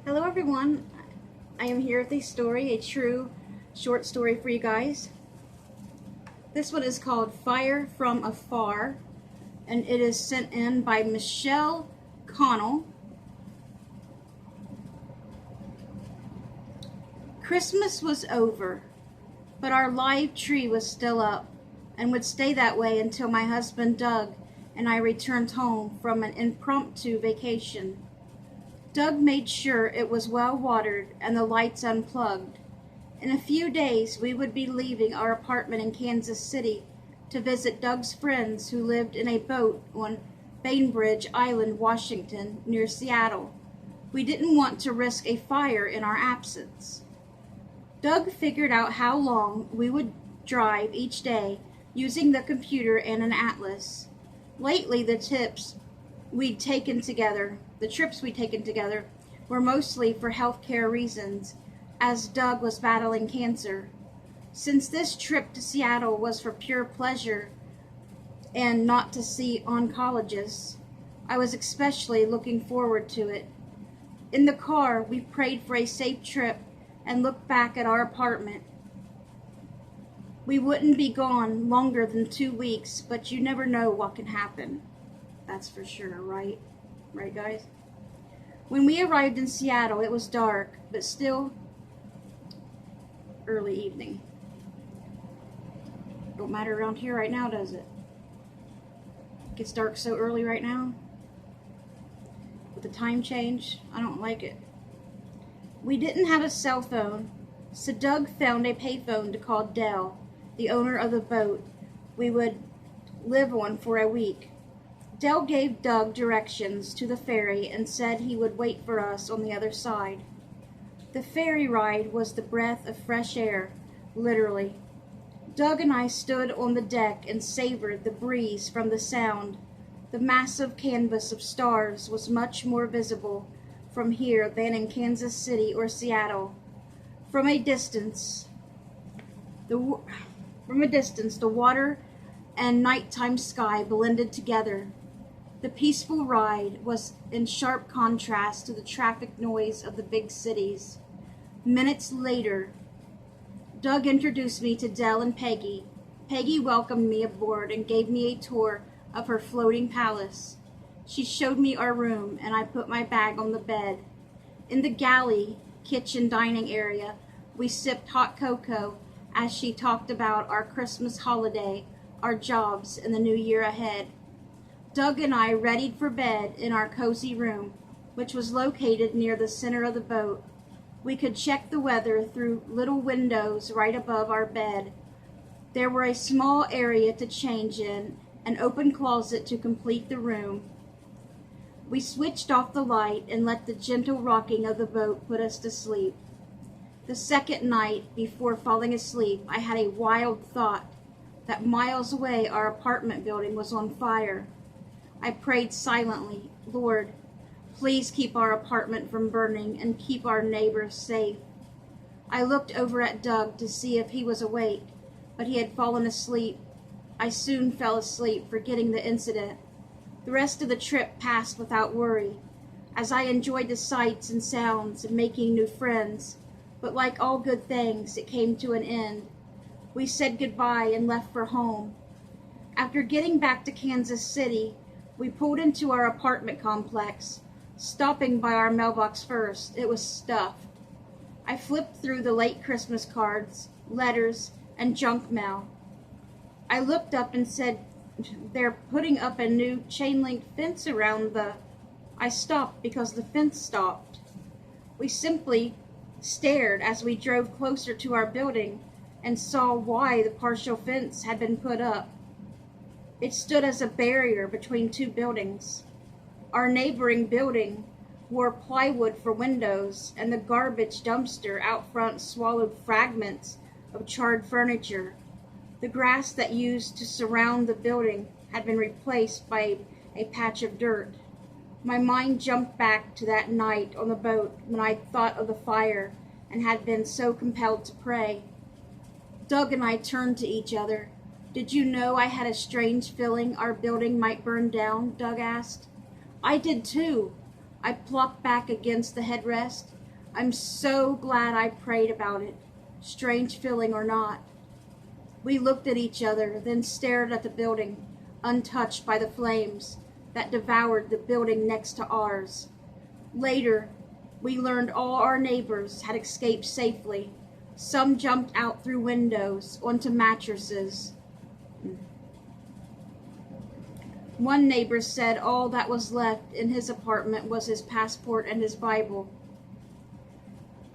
Hello everyone, I am here with a story, a true short story for you guys. This one is called Fire from Afar, and it is sent in by Michelle Connell. Christmas was over, but our live tree was still up and would stay that way until my husband Doug and I returned home from an impromptu vacation. Doug made sure it was well watered and the lights unplugged. In a few days, we would be leaving our apartment in Kansas City to visit Doug's friends who lived in a boat on Bainbridge Island, Washington, near Seattle. We didn't want to risk a fire in our absence. Doug figured out how long we would drive each day using the computer and an atlas. Lately, the trips we'd taken together were mostly for healthcare reasons, as Doug was battling cancer. Since this trip to Seattle was for pure pleasure and not to see oncologists, I was especially looking forward to it. In the car, we prayed for a safe trip and looked back at our apartment. We wouldn't be gone longer than 2 weeks, but you never know what can happen. That's for sure, right? Right, guys? When we arrived in Seattle, it was dark, but still early evening. Don't matter around here right now, does it? It gets dark so early right now. With the time change, I don't like it. We didn't have a cell phone, so Doug found a payphone to call Dell, the owner of the boat we would live on for a week. Dell gave Doug directions to the ferry and said he would wait for us on the other side. The ferry ride was the breath of fresh air, literally. Doug and I stood on the deck and savored the breeze from the sound. The massive canvas of stars was much more visible from here than in Kansas City or Seattle. From a distance, the water and nighttime sky blended together. The peaceful ride was in sharp contrast to the traffic noise of the big cities. Minutes later, Doug introduced me to Dell and Peggy. Peggy welcomed me aboard and gave me a tour of her floating palace. She showed me our room, and I put my bag on the bed. In the galley, kitchen dining area, we sipped hot cocoa as she talked about our Christmas holiday, our jobs, and the new year ahead. Doug and I readied for bed in our cozy room, which was located near the center of the boat. We could check the weather through little windows right above our bed. There were a small area to change in, an open closet to complete the room. We switched off the light and let the gentle rocking of the boat put us to sleep. The second night, before falling asleep, I had a wild thought that miles away our apartment building was on fire. I prayed silently, Lord, please keep our apartment from burning and keep our neighbors safe. I looked over at Doug to see if he was awake, but he had fallen asleep. I soon fell asleep, forgetting the incident. The rest of the trip passed without worry, as I enjoyed the sights and sounds and making new friends. But like all good things, it came to an end. We said goodbye and left for home. After getting back to Kansas City, we pulled into our apartment complex, stopping by our mailbox first. It was stuffed. I flipped through the late Christmas cards, letters, and junk mail. I looked up and said, they're putting up a new chain-link fence around the... I stopped because the fence stopped. We simply stared as we drove closer to our building and saw why the partial fence had been put up. It stood as a barrier between two buildings. Our neighboring building wore plywood for windows, and the garbage dumpster out front swallowed fragments of charred furniture. The grass that used to surround the building had been replaced by a patch of dirt. My mind jumped back to that night on the boat when I thought of the fire and had been so compelled to pray. Doug and I turned to each other. Did you know I had a strange feeling our building might burn down? Doug asked. I did too. I plopped back against the headrest. I'm so glad I prayed about it, strange feeling or not. We looked at each other, then stared at the building, untouched by the flames that devoured the building next to ours. Later, we learned all our neighbors had escaped safely. Some jumped out through windows onto mattresses. One neighbor said all that was left in his apartment was his passport and his Bible.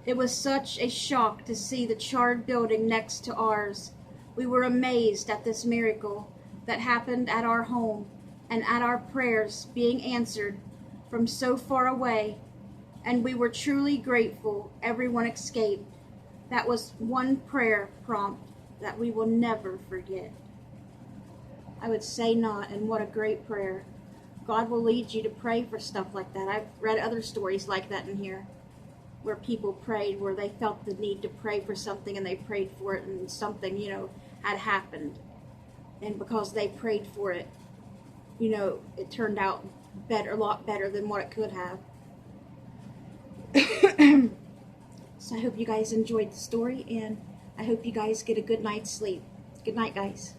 It was such a shock to see the charred building next to ours. We were amazed at this miracle that happened at our home and at our prayers being answered from so far away, and we were truly grateful everyone escaped. That was one prayer prompt that we will never forget. I would say not, and what a great prayer. God will lead you to pray for stuff like that. I've read other stories like that in here, where people prayed, where they felt the need to pray for something and they prayed for it and something, had happened. And because they prayed for it, it turned out better, a lot better than what it could have. So I hope you guys enjoyed the story, and I hope you guys get a good night's sleep. Good night, guys.